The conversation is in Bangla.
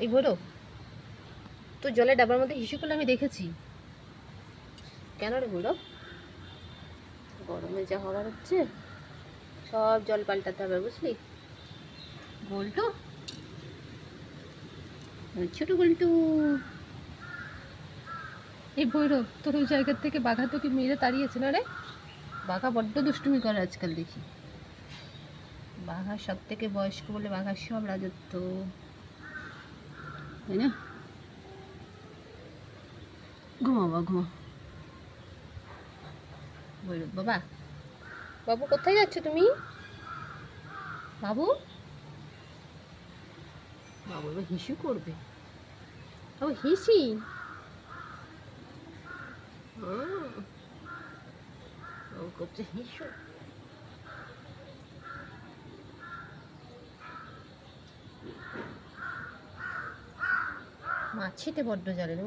এই ভৈরব, তো জলের ডাবার মধ্যে হিসু করলে আমি দেখেছি। কেন রে ভৈরব? গরমে যা হওয়ার হচ্ছে, সব জল পাল্টাতে হবে, বুঝলি? গোল্টু, ছোট গোল্টু। এই ভৈরব, তোর ওই জায়গার থেকে বাঘা তোকে মেরে তাড়িয়েছে না রে? বাঘা বড্ড দুষ্টুমি করে আজকাল দেখি। বাঘা সব থেকে বয়স্ক বলে বাঘার সব রাজত্ব, তাই না? ঘুমা বাবা, ঘুমা। ভৈরব বাবা, বাবু কোথায় যাচ্ছ তুমি? বাবু, বাবু এবার হিসু করবে। বাবু হিসি। বাবু করছে হিসু। মাছিতে বড্ড জ্বালে না?